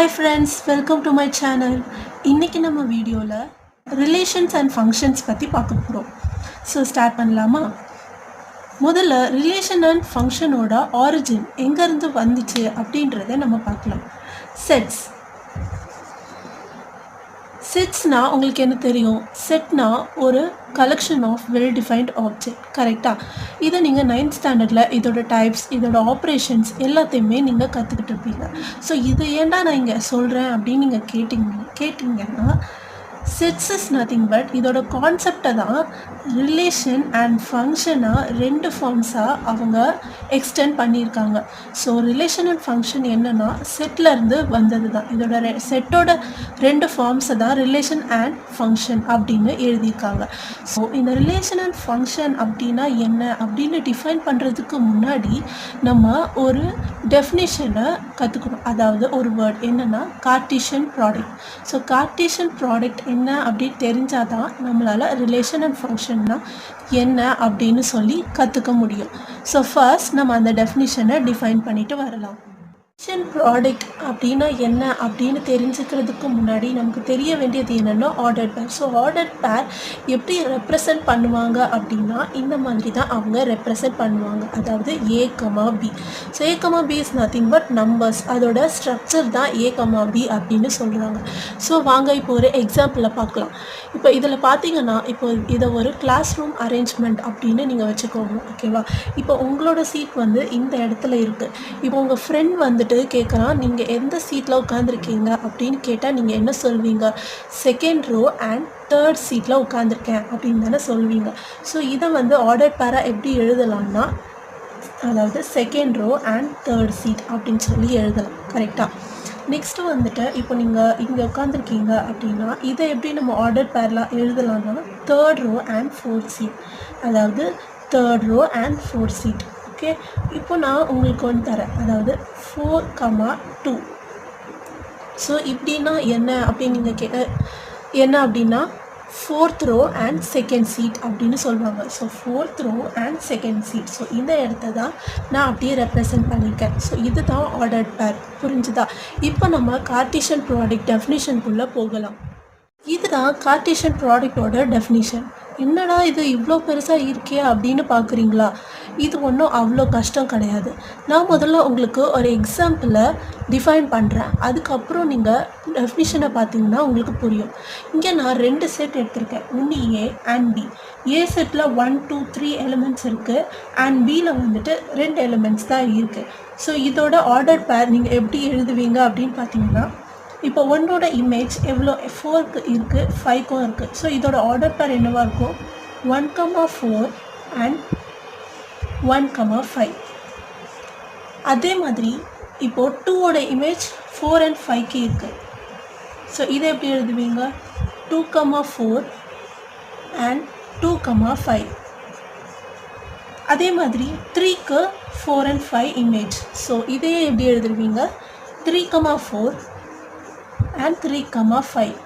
Hi friends, welcome to my channel. இன்னைக்கு நம்ம வீடியோல ரிலேஷன்ஸ் அண்ட் ஃபங்க்ஷன்ஸ் பற்றி பார்க்க போகிறோம். ஸோ ஸ்டார்ட் பண்ணலாமா? முதல்ல ரிலேஷன் அண்ட் ஃபங்க்ஷனோட ஆரிஜின் எங்கேருந்து வந்துச்சு அப்படின்றத நம்ம பார்க்கலாம். செட்ஸ்னா உங்களுக்கு என்ன தெரியும்? செட்னா ஒரு collection of well defined object, கரெக்டாக? இதை நீங்கள் 9th ஸ்டாண்டர்டில் இதோட டைப்ஸ், இதோட ஆப்ரேஷன்ஸ் எல்லாத்தையுமே நீங்கள் கற்றுக்கிட்டு இருப்பீங்க. ஸோ இது ஏன்டா நான் இங்கே சொல்கிறேன் அப்படின்னு நீங்கள் கேட்டிங்கன்னா செட்ஸ் இஸ் நத்திங் பட் இதோட கான்செப்டை தான் ரிலேஷன் அண்ட் ஃபங்க்ஷனாக ரெண்டு ஃபார்ம்ஸாக அவங்க எக்ஸ்டெண்ட் பண்ணியிருக்காங்க. ஸோ ரிலேஷன் அண்ட் ஃபங்க்ஷன் என்னென்னா செட்லேருந்து வந்தது தான். இதோட செட்டோட ரெண்டு ஃபார்ம்ஸை தான் ரிலேஷன் அண்ட் ஃபங்க்ஷன் அப்படின்னு எழுதியிருக்காங்க. ஸோ இந்த ரிலேஷன் அண்ட் ஃபங்க்ஷன் அப்படின்னா என்ன அப்படின்னு டிஃபைன் பண்ணுறதுக்கு முன்னாடி நம்ம ஒரு டெஃபினிஷனை கற்றுக்கணும். அதாவது ஒரு வேர்ட் என்னென்னா Cartesian product. So Cartesian product என்ன அப்படின்னு தெரிஞ்சால் தான் நம்மளால் ரிலேஷன் அண்ட் ஃபங்க்ஷன்னா என்ன அப்படின்னு சொல்லி கற்றுக்க முடியும். ஸோ ஃபர்ஸ்ட் நம்ம அந்த டெஃபினிஷனை டிஃபைன் பண்ணிட்டு வரலாம். ரிலேஷன் ப்ராடக்ட் அப்படின்னா என்ன அப்படின்னு தெரிஞ்சுக்கிறதுக்கு முன்னாடி நமக்கு தெரிய வேண்டியது என்னென்னா ஆர்டர்ட் பேர். ஸோ ஆர்டர்ட் பேர் எப்படி ரெப்ரசன்ட் பண்ணுவாங்க அப்படின்னா இந்த மாதிரி தான் அவங்க ரெப்ரசன்ட் பண்ணுவாங்க. அதாவது A, B. So A, B is nothing but numbers. அதோட ஸ்ட்ரக்சர் தான் A, B அப்படின்னு சொல்கிறாங்க. ஸோ வாங்க இப்போ ஒரு எக்ஸாம்பிளை பார்க்கலாம். இப்போ இதில் பார்த்தீங்கன்னா இப்போ இதை ஒரு கிளாஸ் ரூம் அரேஞ்ச்மெண்ட் அப்படின்னு நீங்கள் வச்சுக்கோங்க, ஓகேவா? இப்போ உங்களோட சீட் வந்து இந்த இடத்துல இருக்குது. இப்போ உங்கள் ஃப்ரெண்ட் வந்துட்டு கேட்குறான், நீங்கள் எந்த சீட்டில் உட்காந்துருக்கீங்க அப்படின்னு கேட்டால் நீங்கள் என்ன சொல்வீங்க? செகண்ட் ரோ அண்ட் தேர்ட் சீட்டில் உட்காந்துருக்கேன் அப்படின்னு தானே சொல்வீங்க. ஸோ இதை வந்து ஆர்டர் பேராக எப்படி எழுதலாம்னா, அதாவது second row and third seat அப்படின்னு சொல்லி எழுதலாம், கரெக்டாக? நெக்ஸ்ட்டு வந்துட்டு இப்போ நீங்கள் இங்கே உட்காந்துருக்கீங்க அப்படின்னா இதை எப்படி நம்ம ஆர்டர் பேரில் எழுதலாம்னா third row and fourth seat, அதாவது third row and fourth seat. Okay, இப்போ நான் உங்களுக்கு ஒன்று தரேன், அதாவது 4, 2. ஸோ இப்படின்னா என்ன அப்படின்னு நீங்கள் என்ன அப்படின்னா fourth row and second seat அப்படின்னு சொல்லுவாங்க. So fourth row and second seat. So இந்த இடத்த தான் நான் அப்படியே ரெப்ரசன்ட் பண்ணியிருக்கேன். ஸோ இது தான் ஆர்டர்ட் பேர், புரிஞ்சுதா? இப்போ நம்ம கார்ட்டீசியன் ப்ராடக்ட் டெஃபினிஷனுக்குள்ளே போகலாம். இதுதான் கார்ட்டீசியன் ப்ராடக்டோட டெஃபினிஷன். என்னடா இது இவ்வளோ பெருசாக இருக்கே அப்படின்னு பார்க்குறீங்களா? இது ஒன்றும் அவ்வளோ கஷ்டம் கிடையாது. நான் முதல்ல உங்களுக்கு ஒரு எக்ஸாம்பிளை டிஃபைன் பண்ணுறேன், அதுக்கப்புறம் நீங்கள் டெஃபினிஷனை பார்த்தீங்கன்னா உங்களுக்கு புரியும். இங்கே நான் 2 செட் எடுத்திருக்கேன், ஒன்று A and B. A settle 1, 2, 3 elements இருக்குது அண்ட் Bயில் வந்துட்டு 2 எலிமெண்ட்ஸ் தான் இருக்குது. ஸோ இதோட ஆர்டர் பேர் நீங்கள் எப்படி எழுதுவீங்க அப்படின்னு பார்த்தீங்கன்னா, இப்போ ஒன்னோட இமேஜ் எவ்வளோ 4க்கு இருக்குது, 5க்கும் இருக்குது. ஸோ இதோட ஆர்டர் பேர் என்னவாக இருக்கும்? 1, 4 அண்ட் 1, 5. அதே மாதிரி இப்போது 2ஓட இமேஜ் 4 and 5க்கு இருக்குது. ஸோ இதை எப்படி எழுதுவீங்க? 2, 4 அண்ட் 2, 5. அதே மாதிரி 3க்கு 4 and 5 இமேஜ். ஸோ இதையே எப்படி எழுதுவீங்க? 3, 4 and 3, 5.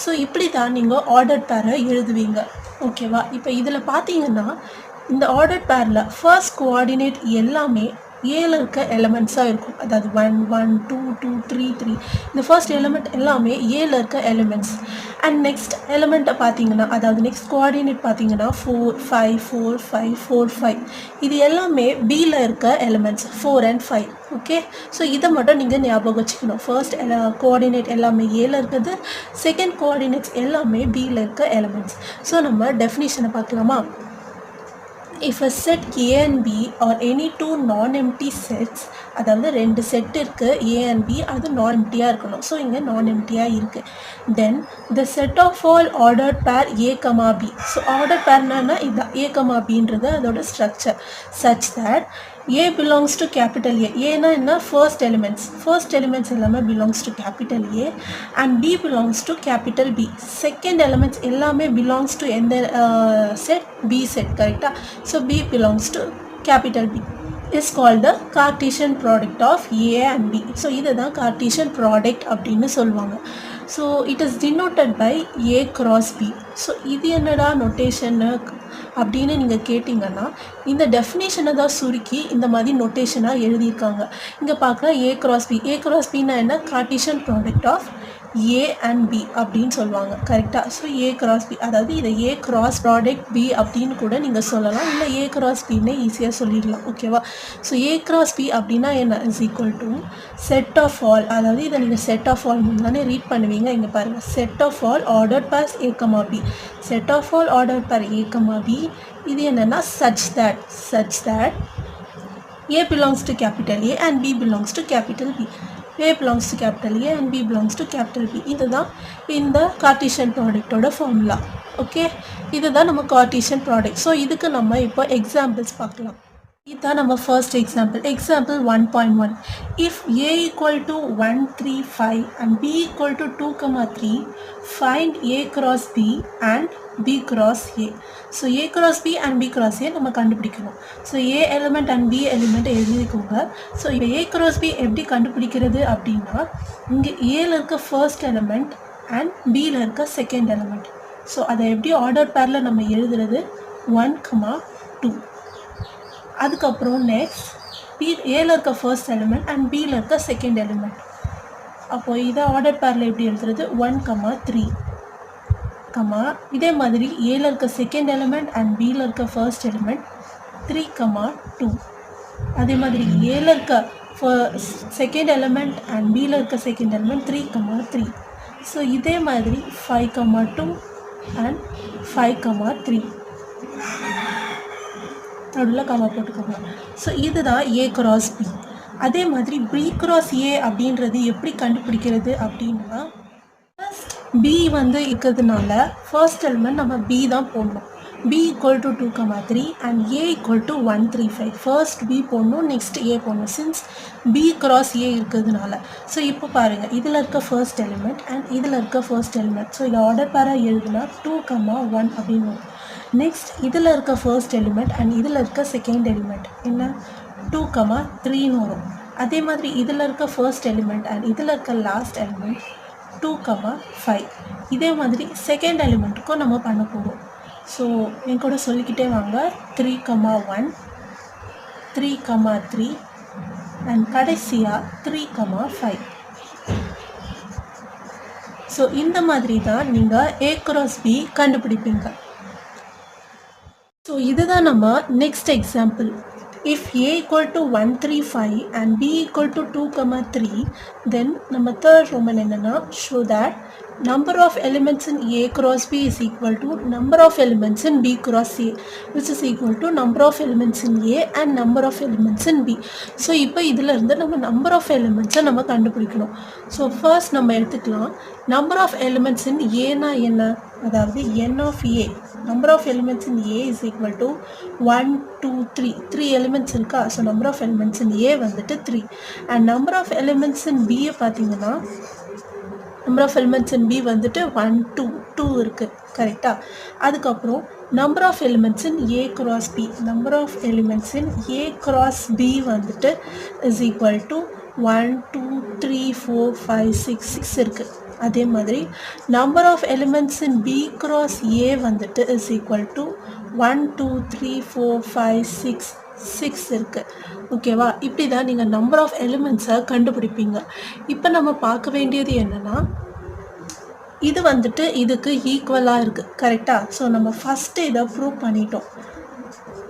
ஸோ இப்படி தான் நீங்கள் ஆர்டர் பேரை எழுதுவீங்க, ஓகேவா? இப்போ இதில் பார்த்தீங்கன்னா இந்த ஆர்டர் பேரில் ஃபர்ஸ்ட் கோஆர்டினேட் எல்லாமே ஏல இருக்க எலிமெண்ட்ஸாக இருக்கும். அதாவது 1, 1, 2, 2, 3, 3. இந்த ஃபர்ஸ்ட் எலிமெண்ட் எல்லாமே ஏல இருக்க எலிமெண்ட்ஸ். அண்ட் நெக்ஸ்ட் எலிமெண்ட்டை பார்த்தீங்கன்னா, அதாவது நெக்ஸ்ட் கோஆர்டினேட் பார்த்தீங்கன்னா 4, 5, 4, 5, 4, 5. இது எல்லாமே பியில் இருக்க எலிமெண்ட்ஸ் 4 and 5. ஓகே, ஸோ இதை மட்டும் நீங்கள் ஞாபகம் வச்சுக்கணும். ஃபர்ஸ்ட் கோஆர்டினேட் எல்லாமே ஏல இருக்குது, செகண்ட் கோஆர்டினேட்ஸ் எல்லாமே பியில் இருக்க எலிமெண்ட்ஸ். ஸோ நம்ம டெஃபினிஷனை பார்க்கலாமா? If a set A and B or any two non-empty sets, அதாவது 2 செட் இருக்குது A and B, அது non-emptyயாக இருக்கணும். ஸோ இங்கே non-emptyயாக இருக்குது. Then the set of all ordered pair A, B. So ordered pairனா இதுதான் A, Bன்றது அதோட structure. such that A belongs to capital A. ஏன்னா என்ன? ஃபர்ஸ்ட் எலிமெண்ட்ஸ் எல்லாமே belongs to capital A and B belongs to capital B. Second elements எல்லாமே belongs to எந்த set? B set, கரெக்டாக? So B belongs to capital B is called the Cartesian product of A and B. So இதுதான் Cartesian product அப்படின்னு சொல்லுவாங்க. So it is denoted by A cross B. So இது என்னடா நொட்டேஷன்னு அப்படின்னு நீங்கள் கேட்டிங்கன்னா இந்த டெஃபினேஷனை தான் சுருக்கி இந்த மாதிரி நொட்டேஷனாக எழுதியிருக்காங்க. இங்கே பார்க்கலாம் A cross B. A cross பின்னா என்ன? Cartesian product of A and B அப்படின்னு சொல்லுவாங்க. கரெக்டாக? ஸோ ஏ கிராஸ் பி, அதாவது இதை ஏ கிராஸ் ப்ராடக்ட் பி அப்படின்னு கூட நீங்கள் சொல்லலாம், இல்லை ஏ கிராஸ் பின்னே ஈஸியாக சொல்லிடலாம். ஓகேவா? ஸோ ஏ கிராஸ் பி அப்படின்னா என்ன? Is equal to set of all, அதாவது இதை நீங்கள் செட் ஆஃப் ஆல் தானே ரீட் பண்ணுவீங்க. இங்கே பாருங்கள், set of all order pairs A comma B. Set of all order pair A comma B. இது என்னென்னா such that A belongs to capital A and B belongs to capital B. A belongs to capital A and B belongs to capital B. இதுதான் இந்த Cartesian ப்ராடக்டோட formula. Okay, இதுதான் நம்ம Cartesian product. So இதுக்கு நம்ம இப்போ எக்ஸாம்பிள்ஸ் பார்க்கலாம். இதுதான் நம்ம first example. Example 1.1. If A equal to 1, 3, 5 and B equal to 2, 3, find A cross B and B cross A. So A cross B and B cross A நம்ம கண்டுபிடிக்கணும். So A element and B element எழுதிக்கோங்க. So இப்போ A cross B எப்படி கண்டுபிடிக்கிறது அப்படின்னா, இங்கே ஏல இருக்க ஃபர்ஸ்ட் எலிமெண்ட் அண்ட் பியில் இருக்க செகண்ட் எலிமெண்ட். ஸோ அதை எப்படி ஆர்டர் பேரில் நம்ம எழுதுறது? 1, 2. அதுக்கப்புறம் நெக்ஸ்ட் ஏல இருக்க ஃபர்ஸ்ட் எலிமெண்ட் அண்ட் பியில் இருக்க செகண்ட் எலிமெண்ட். அப்போது இதை ஆர்டர் பேரில் எப்படி எழுதுறது? 1, 3. இதே மாதிரி ஏல இருக்க செகண்ட் எலிமெண்ட் அண்ட் பியில் இருக்க ஃபர்ஸ்ட் எலிமெண்ட் 3, 2. அதே மாதிரி ஏல இருக்க செகண்ட் எலிமெண்ட் அண்ட் பியில் இருக்க செகண்ட் எலிமெண்ட் 3, 3. ஸோ இதே மாதிரி 5, 2 அண்ட் 5, 3. நடுவில் கமா போட்டுக்கோங்க. ஸோ இதுதான் ஏ கிராஸ் பி. அதே மாதிரி பி கிராஸ் ஏ அப்படின்றது எப்படி கண்டுபிடிக்கிறது அப்படின்னா, பி வந்து இருக்கிறதுனால ஃபர்ஸ்ட் எலிமெண்ட் நம்ம பி தான் போடணும். B equal to 2, 3 and A equal to 1, 3, 5. First B போடணும், நெக்ஸ்ட் ஏ போடணும், சின்ஸ் பி கிராஸ் ஏ இருக்கிறதுனால. ஸோ இப்போ பாருங்கள், இதில் இருக்க ஃபர்ஸ்ட் எலிமெண்ட் அண்ட் இதில் இருக்க ஃபர்ஸ்ட் எலிமெண்ட். ஸோ இதை ஆர்டர் பேராக எழுதுனா 2, 1 அப்படின்னு வரும். நெக்ஸ்ட் இதில் இருக்க ஃபர்ஸ்ட் எலிமெண்ட் அண்ட் இதில் இருக்க செகண்ட் எலிமெண்ட் என்ன? 2, 3ன்னு வரும். அதே மாதிரி இதில் இருக்க ஃபர்ஸ்ட் எலிமெண்ட் அண்ட் இதில் இருக்க லாஸ்ட் எலிமெண்ட் 2, 5. இதே மாதிரி செகண்ட் எலிமெண்ட்டுக்கும் நம்ம பண்ண போகிறோம். ஸோ என் கூட சொல்லிக்கிட்டே வாங்க. 3, 1, 3, 3 அண்ட் கடைசியாக 3, 5. ஸோ இந்த மாதிரி தான் நீங்கள் ஏ கிராஸ் பி கண்டுபிடிப்பீங்க. ஸோ இதுதான் நம்ம next example. If A equal to 1, 3, 5 and B equal to 2, 3, then நம்ம தேர்ட் ரோமன் என்னென்னா, show that number of elements in A cross B is equal to number of elements in B cross A, which is equal to number of elements in A and number of elements in B. So இப்போ இதில் இருந்து நம்ம number of எலிமெண்ட்ஸை நம்ம கண்டுபிடிக்கணும். So first நம்ம எடுத்துக்கலாம், number of elements இன் ஏனா என்ன? அதாவது n of A, number of elements in A is equal to 1, 2, 3. 3 elements இருக்கா? So number of elements in A வந்துட்டு 3. And number of elements in பியை பார்த்தீங்கன்னா, number of elements in B வந்துட்டு 1, 2 இருக்குது. கரெக்டாக? அதுக்கப்புறம் number of elements in A cross B, number of elements in A cross B வந்துட்டு is equal to 1, 2, 3, 4, 5, 6 இருக்குது. அதே மாதிரி number of elements in B cross A வந்துட்டு இஸ் ஈக்குவல் டு 1, 2, 3, 4, 5, 6 இருக்குது. ஓகேவா? இப்படி தான் நீங்கள் நம்பர் ஆஃப் எலிமெண்ட்ஸை கண்டுபிடிப்பீங்க. இப்போ நம்ம பார்க்க வேண்டியது என்னென்னா, இது வந்துட்டு இதுக்கு ஈக்குவலாக இருக்குது. கரெக்டாக? ஸோ நம்ம ஃபஸ்ட்டு இதை ப்ரூவ் பண்ணிட்டோம்.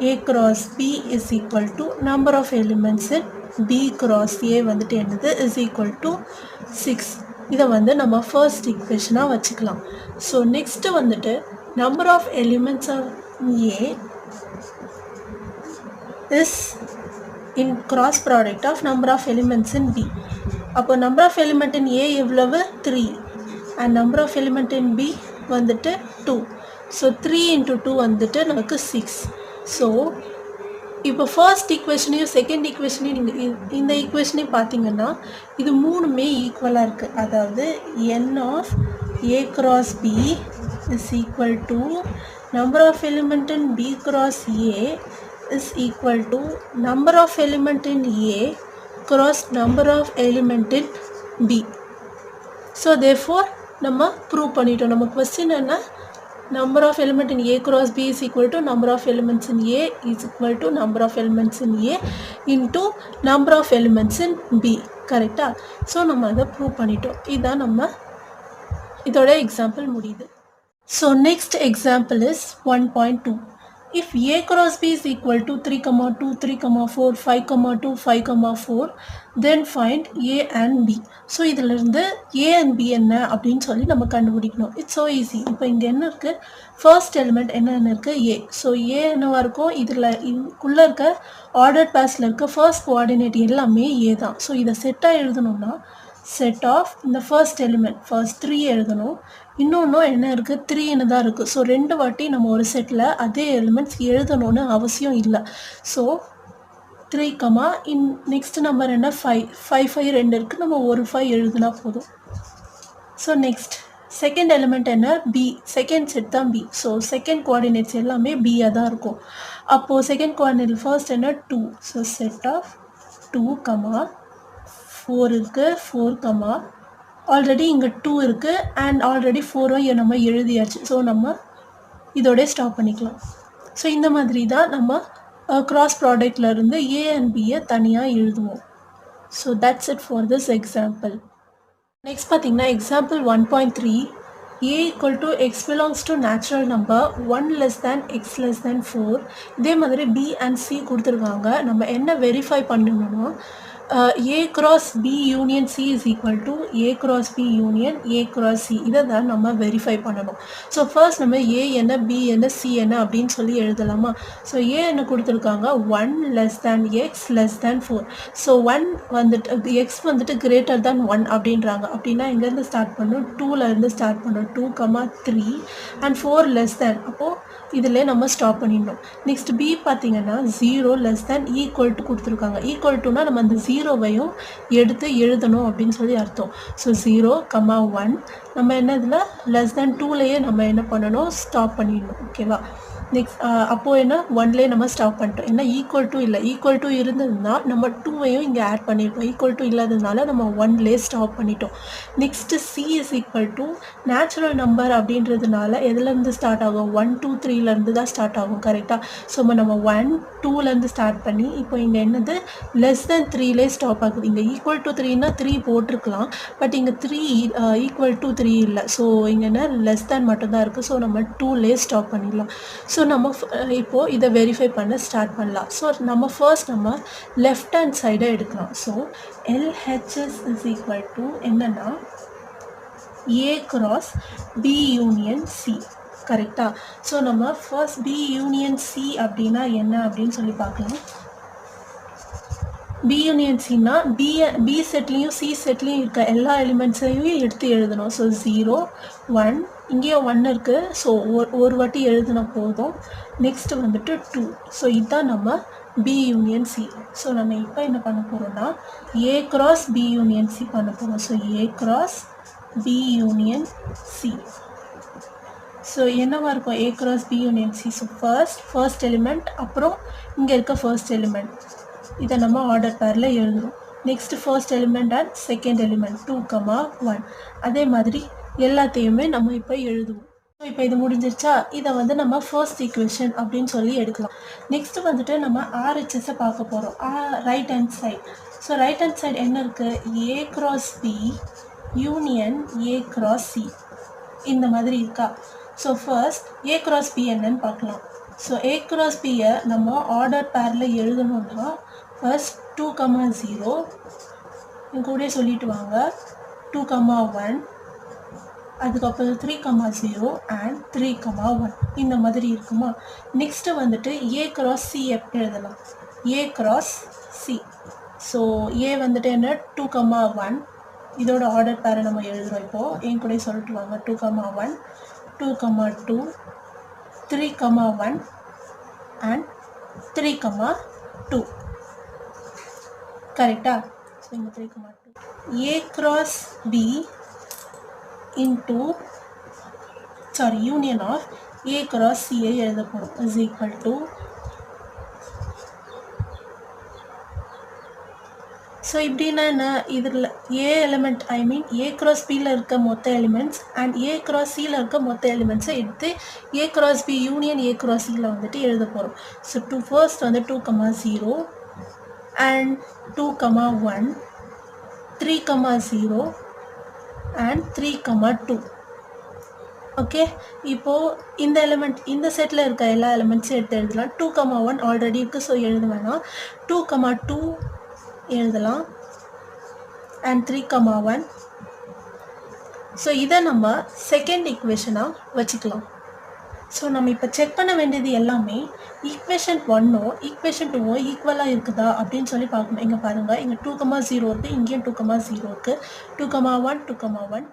A cross B is equal to number of elements in B cross A வந்துட்டு என்னது? Is equal to 6. இதை வந்து நம்ம ஃபர்ஸ்ட் ஈக்குவேஷனாக வச்சுக்கலாம். ஸோ நெக்ஸ்ட்டு வந்துட்டு number of elements of A is in cross product of number of elements in B. அப்போ number of element in A எவ்வளவு? 3 and number of element in B வந்துட்டு 2. So 3 into 2 வந்துட்டு நமக்கு 6. So இப்போ first ஈக்குவேஷனையும் second ஈக்குவேஷனையும் நீங்கள் இந்த ஈக்குவேஷனையும் பார்த்தீங்கன்னா இது மூணுமே ஈக்குவலாக இருக்குது. அதாவது n of A cross B is equal to number of element in B cross A is equal to number of element in A cross number of element in B. So therefore நம்ம prove பண்ணிட்டோம். நம்ம question என்ன, number of element in A cross B is equal to number of elements in A is equal to number of elements in A into number of elements in B. கரெக்டா? So நம்ம அதை prove பண்ணிட்டோம். இதான் நம்ம இதோட example முடியுது. So next example is 1.2. If A cross B is equal to 3, 2, 3, 4, 5, 2, 5, 4, then find A and B. So இதிலிருந்து A and B என்ன அப்படின்னு சொல்லி நம்ம கண்டுபிடிக்கணும். It's so easy. இப்போ இங்கே என்ன இருக்குது, ஃபர்ஸ்ட் எலிமெண்ட் என்னென்ன இருக்குது, ஏ. ஸோ ஏ என்னவாக இருக்கும், இதில் இதுக்குள்ளே இருக்க ஆர்டர் பேஸில் இருக்க ஃபர்ஸ்ட் கோஆர்டினேட் எல்லாமே ஏ தான். ஸோ இதை செட்டாக எழுதணும்னா செட் ஆஃப் இந்த ஃபர்ஸ்ட் எலிமெண்ட் ஃபர்ஸ்ட் 3 எழுதணும். இன்னொன்றும் என்ன இருக்குது, 3ன்னு தான் இருக்குது. ஸோ 2 வாட்டி நம்ம ஒரு செட்டில் அதே எலிமெண்ட்ஸ் எழுதணும்னு அவசியம் இல்லை. ஸோ 3, நெக்ஸ்ட் நம்பர் என்ன, 5, 5 2 இருக்குது, நம்ம ஒரு 5 எழுதுனா போதும். ஸோ நெக்ஸ்ட் செகண்ட் எலிமெண்ட் என்ன, பி. செகண்ட் செட் தான் பி. ஸோ செகண்ட் கோஆர்டினேட்ஸ் எல்லாமே பியாக தான் இருக்கும். அப்போது செகண்ட் கோஆர்டினேட் ஃபர்ஸ்ட் என்ன, 2. ஸோ செட் ஆஃப் 2, 4 இருக்குது, 4, ஆல்ரெடி இங்கே 2 இருக்குது அண்ட் ஆல்ரெடி 4 நம்ம எழுதியாச்சு. ஸோ நம்ம இதோட ஸ்டாப் பண்ணிக்கலாம். ஸோ இந்த மாதிரி தான் நம்ம கிராஸ் ப்ராடக்டில் இருந்து ஏ அண்ட் பியை தனியாக எழுதுவோம். So that's it for this example. Next பார்த்தீங்கன்னா example 1.3. A equal to x belongs to natural number 1 less than x less than 4. இதே மாதிரி B and C கொடுத்துருக்காங்க. நம்ம என்ன வெரிஃபை பண்ணணும்னா A cross B union C is equal to A cross B union A cross C. இதை தான் நம்ம verify பண்ணணும். ஸோ ஃபர்ஸ்ட் நம்ம A என்ன, B என்ன, C என்ன அப்படின்னு சொல்லி எழுதலாமா. ஸோ A என்ன கொடுத்துருக்காங்க, 1 less than x less than 4. So 1 வந்துட்டு x வந்துட்டு greater than 1 அப்படின்றாங்க. அப்படின்னா இங்கேருந்து ஸ்டார்ட் பண்ணணும், 2லேருந்து ஸ்டார்ட் பண்ணணும், 2, 3 and 4 less than. அப்போது இதிலே நம்ம ஸ்டாப் பண்ணிடணும். நெக்ஸ்ட் B பார்த்தீங்கன்னா 0 less than ஈக்குவல் டு கொடுத்துருக்காங்க. ஈக்குவல் டுனா நம்ம அந்த 0வையும் எடுத்து எழுதணும் அப்படின்னு சொல்லி அர்த்தம். ஸோ 0, 1 நம்ம என்ன இதில் லெஸ் தேன் 2லேயே நம்ம என்ன பண்ணணும், ஸ்டாப் பண்ணிடணும். ஓகேவா. நெக்ஸ்ட் அப்போது என்ன 1லேயே நம்ம ஸ்டாப் பண்ணிட்டோம். ஏன்னா ஈக்குவல் டு இல்லை, ஈக்குவல் டு இருந்ததுன்னா நம்ம 2வையும் இங்கே ஆட் பண்ணியிருக்கோம். ஈக்குவல் டு இல்லாததுனால நம்ம 1லேயே ஸ்டாப் பண்ணிட்டோம். Next C is equal to natural number அப்படின்றதுனால எதுலேருந்து ஸ்டார்ட் ஆகும், 1, 2, 3லேருந்து தான் ஸ்டார்ட் ஆகும். கரெக்டாக. ஸோ நம்ம 1, 2லேருந்து ஸ்டார்ட் பண்ணி இப்போ இங்கே என்னது லெஸ் தென் 3லே ஸ்டாப் ஆகுது. இங்கே ஈக்குவல் டு 3னா 3 போட்டிருக்கலாம், பட் இங்கே 3 ஈக்குவல் டு 3 இல்லை. ஸோ இங்கே என்ன லெஸ் தேன் மட்டும்தான் இருக்குது. ஸோ நம்ம 2லே ஸ்டாப் பண்ணிடலாம். ஸோ நம்ம இப்போது இதை வெரிஃபை பண்ண ஸ்டார்ட் பண்ணலாம். ஸோ நம்ம ஃபர்ஸ்ட் நம்ம லெஃப்ட் ஹேண்ட் சைடை எடுக்கலாம். So LHS is equal to என்னென்னா A cross B union C. கரெக்டா. ஸோ நம்ம ஃபர்ஸ்ட் B union C அப்படின்னா என்ன அப்படின்னு சொல்லி பார்க்கலாம். B union Cனா B செட்லேயும் C செட்லேயும் இருக்க எல்லா எலிமெண்ட்ஸையும் எடுத்து எழுதணும். ஸோ 0, 1 இங்கேயும் 1 இருக்குது. ஸோ ஒரு வாட்டி எழுதின போதும். நெக்ஸ்ட்டு வந்துட்டு 2. ஸோ இதுதான் நம்ம B union C. ஸோ நம்ம இப்போ என்ன பண்ண போகிறோம்னா A cross B union C பண்ண போகிறோம். So A cross B union C. So என்னவாக இருக்கும் A cross B union C. So first element, அப்புறம் இங்கே இருக்க ஃபர்ஸ்ட் எலிமெண்ட், இதை நம்ம ஆர்டர் பேரில் எழுதுகிறோம். Next first element and second element 2, 1. அதே மாதிரி எல்லாத்தையுமே நம்ம இப்போ எழுதுவோம். ஸோ இப்போ இது முடிஞ்சிருச்சா. இதை வந்து நம்ம ஃபர்ஸ்ட் ஈக்குவேஷன் அப்படின்னு சொல்லி எடுக்கலாம். நெக்ஸ்ட்டு வந்துட்டு நம்ம RHSஸை பார்க்க போகிறோம். Right hand side. So right hand side என்ன இருக்குது, A cross B union A cross C இந்த மாதிரி இருக்கா. So first A cross B என்னன்னு பார்க்கலாம். ஸோ A cross Bயை நம்ம ஆர்டர் பேரில் எழுதணும்னா ஃபர்ஸ்ட் 2, 0 என் கூட சொல்லிட்டு வாங்க, 2, 1, அதுக்கப்புறம் 3, 0 அண்ட் 3, 1 இந்த மாதிரி இருக்குமா. நெக்ஸ்ட்டு வந்துட்டு A cross C எழுதலாம். A cross C. So A வந்துட்டு என்ன 2, 1 இதோட ஆர்டர் பேரை நம்ம எழுதுகிறோம். இப்போது என் கூட சொல்லிட்டு வாங்க, 2, 1, 2, 2, 3, 1 அண்ட் 3, 2. கரெக்டா. ஸோ இங்கே 3, 2 A cross B into union of A cross Cயை எழுத போகிறோம். இஸ் ஈக்குவல் டு ஸோ இப்படின்னா என்ன, இதில் ஏ element I mean A cross பியில் இருக்க மொத்த எலிமெண்ட்ஸ் அண்ட் ஏ கிராஸ் சியில் இருக்க மொத்த எலிமெண்ட்ஸை எடுத்து A cross B union A cross சியில் வந்துட்டு எழுத போகிறோம். ஸோ ஃபர்ஸ்ட் வந்து 2,0 அண்ட் 2,1 3,0 அண்ட் 3,2. ஓகே, இப்போது இந்த எலிமெண்ட் இந்த செட்டில் இருக்க எல்லா எலிமெண்ட்ஸும் எடுத்து எழுதலாம். 2,1 ஆல்ரெடி இருக்குது, ஸோ எழுத வேணாம். 2,2 எழுதலாம் அண்ட் 3,1. ஸோ இதை நம்ம செகண்ட் ஈக்குவேஷனாக வச்சுக்கலாம். ஸோ நம்ம இப்போ செக் பண்ண வேண்டியது எல்லாமே ஈக்குவேஷன் 1ஓ ஈக்குவேஷன் 2ஓ ஈக்குவலாக இருக்குதா அப்படின்னு சொல்லி பார்க்கணும். இங்கே பாருங்கள், இங்கே 2,0 இருக்குது, இங்கேயும் 2,0 இருக்குது. 2,1 2,1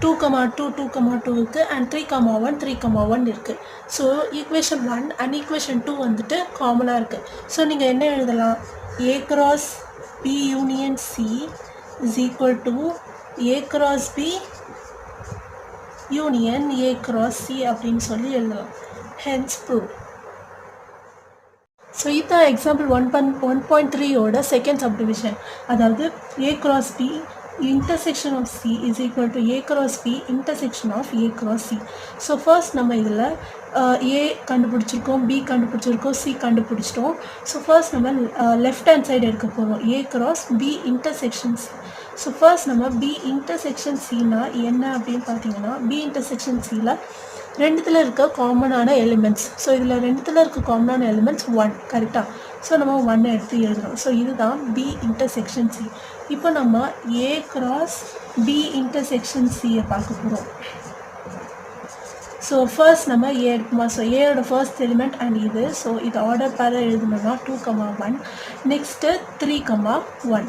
2,2 2,2 இருக்குது அண்ட் 3,1 3,1 இருக்குது. ஸோ ஈக்குவேஷன் 1 அண்ட் ஈக்குவேஷன் 2 வந்துட்டு காமனாக இருக்குது. ஸோ நீங்கள் என்ன எழுதலாம், A cross B union C is equal to A cross B union A cross C அப்படின்னு சொல்லி எழுதலாம். Hence proved. ஸோ இதுதான் எக்ஸாம்பிள் 1.3ஓட செகண்ட் சப்டிவிஷன். அதாவது A cross B intersection of C is equal to A cross B intersection of A cross C. So first நம்ம இதில் A கண்டுபிடிச்சிருக்கோம், B கண்டுபிடிச்சிருக்கோம், C கண்டுபிடிச்சிட்டோம். ஸோ ஃபர்ஸ்ட் நம்ம லெஃப்ட் ஹேண்ட் சைடு எடுக்க போகிறோம், A cross B intersection C. So first நம்ம B intersection Cனா என்ன அப்படின்னு பார்த்தீங்கன்னா, B intersection Cயில் ரெண்டுத்தில் இருக்க காமனான எலிமெண்ட்ஸ். ஸோ இதில் ரெண்டுத்தில் இருக்க காமனான எலிமெண்ட்ஸ் 1 கரெக்டாக. ஸோ நம்ம 1 எடுத்து எழுதுகிறோம். ஸோ இதுதான் B intersection C. இப்போ நம்ம A cross B intersection Cயை பார்க்க போகிறோம். ஸோ ஃபர்ஸ்ட் நம்ம ஏ எடுக்குமா, ஸோ ஏயோட ஃபர்ஸ்ட் எலிமெண்ட் அண்ட் இது. ஸோ இது ஆர்டர் பேராக எழுதணும்னா 2,1 நெக்ஸ்ட்டு 3,1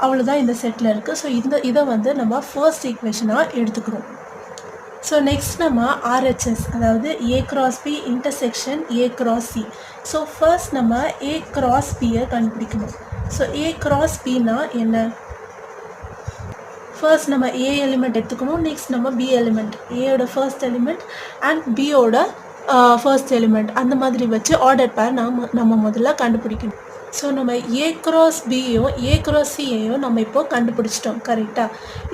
அவ்வளோதான் இந்த செட்டில் இருக்குது. ஸோ இதை வந்து நம்ம ஃபர்ஸ்ட் ஈக்குவேஷனாக எடுத்துக்கிறோம். ஸோ நெக்ஸ்ட் நம்ம RHS அதாவது A cross B intersection A cross C. So first நம்ம A cross Bயை கண்டுபிடிக்கணும். ஸோ A cross Bனா என்ன, ஃபர்ஸ்ட் நம்ம A எலிமெண்ட் எடுத்துக்கணும், நெக்ஸ்ட் நம்ம B எலிமெண்ட், ஏயோட ஃபர்ஸ்ட் எலிமெண்ட் அண்ட் பியோட ஃபர்ஸ்ட் எலிமெண்ட், அந்த மாதிரி வச்சு ஆர்டர் பேர் நம்ம முதல்ல கண்டுபிடிக்கணும். ஸோ நம்ம A cross Bயோ A cross Cயோ நம்ம இப்போ கண்டுபிடிச்சிட்டோம் கரெக்டாக.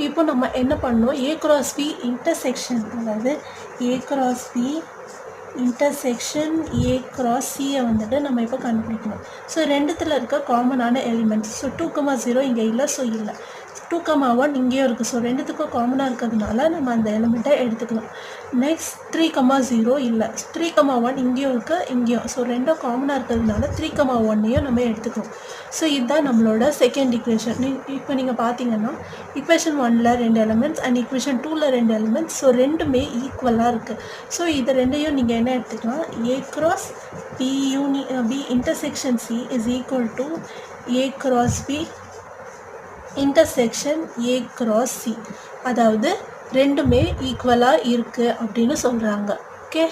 இப்போ நம்ம என்ன பண்ணோம், A cross B intersection அதாவது A cross B intersection A cross Cயை வந்துட்டு நம்ம இப்போ கண்டுபிடிக்கணும். ஸோ ரெண்டுத்தில் இருக்க காமனான எலிமெண்ட்ஸ். ஸோ 2,0 இங்கே இல்லை, ஸோ இல்லை. 2,1 இங்கேயும் இருக்குது. ஸோ ரெண்டுத்துக்கும் காமனாக இருக்கிறதுனால நம்ம அந்த எலிமெண்ட்டை எடுத்துக்கலாம். நெக்ஸ்ட் 3,0 இல்லை, 3,1 இங்கேயும் இருக்குது, இங்கேயும். ஸோ ரெண்டும் காமனாக இருக்கிறதுனால 3,1ஐயும் நம்ம எடுத்துக்கிறோம். ஸோ இதுதான் நம்மளோட செகண்ட் ஈக்குவேஷன். இப்போ நீங்கள் பார்த்தீங்கன்னா ஈக்குவேஷன் 1ல் 2 எலிமெண்ட்ஸ் அண்ட் ஈக்குவேஷன் 2ல் 2 எலிமெண்ட்ஸ். ஸோ ரெண்டுமே ஈக்குவலாக இருக்குது. ஸோ இது ரெண்டையும் நீங்கள் என்ன எடுத்துக்கலாம், A cross B intersection C is equal to A cross B intersection A cross C. அதாவது ரெண்டுமே ஈக்குவலாக இருக்குது அப்படின்னு சொல்கிறாங்க. ஓகே,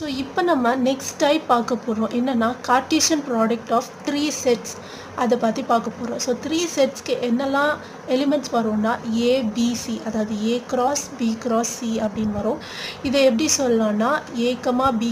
ஸோ இப்போ நம்ம நெக்ஸ்ட் டைப் பார்க்க போகிறோம். என்னென்னா கார்ட்டீசியன் ப்ராடக்ட் ஆஃப் 3 செட்ஸ், அதை பற்றி பார்க்க போகிறோம். ஸோ 3 செட்ஸ்க்கு என்னெல்லாம் எலிமெண்ட்ஸ் வரும்னா ABC அதாவது A cross B cross C அப்படின்னு வரும். இதை எப்படி சொல்லலாம்னா A, B,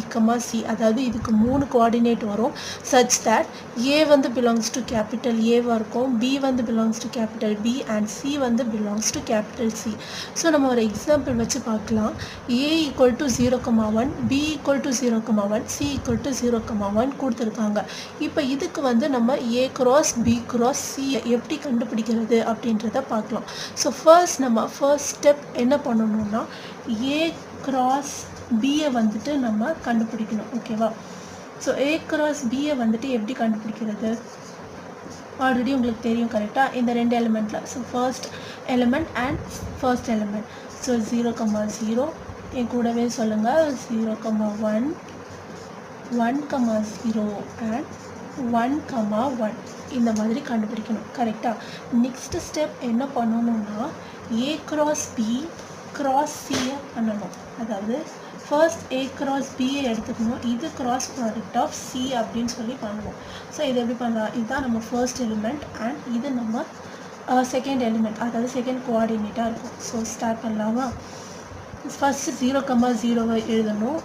C அதாவது இதுக்கு 3 கோஆர்டினேட் வரும். சச் தட் A வந்து பிலாங்ஸ் டு கேபிட்டல் ஏவாக இருக்கும், B வந்து belongs to capital B and C வந்து belongs to capital C. So நம்ம ஒரு எக்ஸாம்பிள் வச்சு பார்க்கலாம். A equal to 0,1 B equal to 0,1 C equal to 0,1 கொடுத்துருக்காங்க. இப்போ இதுக்கு வந்து நம்ம A cross B cross C எப்படி கண்டுபிடிக்கிறது அப்படின்றத பார்க்கலாம். ஸோ ஃபர்ஸ்ட் நம்ம ஃபர்ஸ்ட் ஸ்டெப் என்ன பண்ணணும்னா A cross Bயை வந்துட்டு நம்ம கண்டுபிடிக்கணும். ஓகேவா, ஸோ A cross Bயை வந்துட்டு எப்படி கண்டுபிடிக்கிறது ஆல்ரெடி உங்களுக்கு தெரியும் கரெக்டாக, இந்த 2 எலிமெண்ட்டில். So first element and first element. So 0,0 என் கூடவே சொல்லுங்கள், 0,1 1,0 அண்ட் 1,1 இந்த மாதிரி கண்டுபிடிக்கணும் கரெக்டாக. நெக்ஸ்ட் ஸ்டெப் என்ன பண்ணணும்னா A cross B cross Cயை பண்ணணும். அதாவது ஃபர்ஸ்ட் A cross Bயை எடுத்துக்கணும், இது கிராஸ் ப்ராடக்ட் ஆஃப் C அப்படின்னு சொல்லி பண்ணணும். ஸோ இது எப்படி பண்ணலாம், இதுதான் நம்ம ஃபர்ஸ்ட் எலிமெண்ட் அண்ட் இது நம்ம செகண்ட் எலிமெண்ட், அதாவது செகண்ட் கோஆர்டினேட்டாக இருக்கும். ஸோ ஸ்டார்ட் பண்ணலாமா. ஃபர்ஸ்ட் 0,0 எழுதணும்,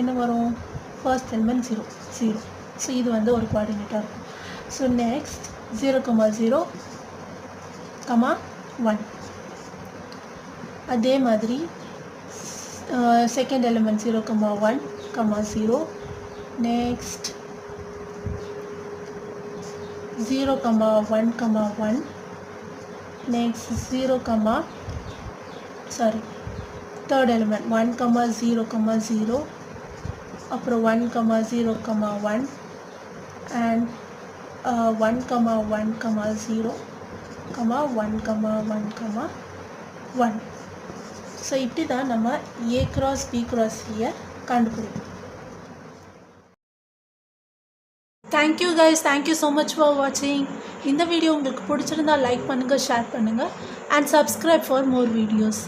என்ன வரும், ஃபர்ஸ்ட் எலிமெண்ட் 0 0 ஸோ இது வந்து ஒரு கோஆர்டினேட்டாக இருக்கும். So next 0,0, 1. அதே மாதிரி second element 0,1, 0. Next 0,1, 1. Next third element 1, 0, அப்புறம் 1, 0, 1 and 1, 1, 0, 1, 1, 1. ஸோ இப்படி தான் நம்ம A cross B cross Cயை கண்டுபிடிப்போம். Thank you guys, thank you so much for வாட்சிங். இந்த வீடியோ உங்களுக்கு பிடிச்சிருந்தா லைக் பண்ணுங்கள், ஷேர் பண்ணுங்கள் and subscribe for more videos.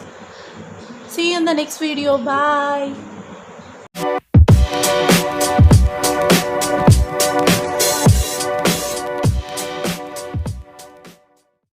See you in the next video. Bye.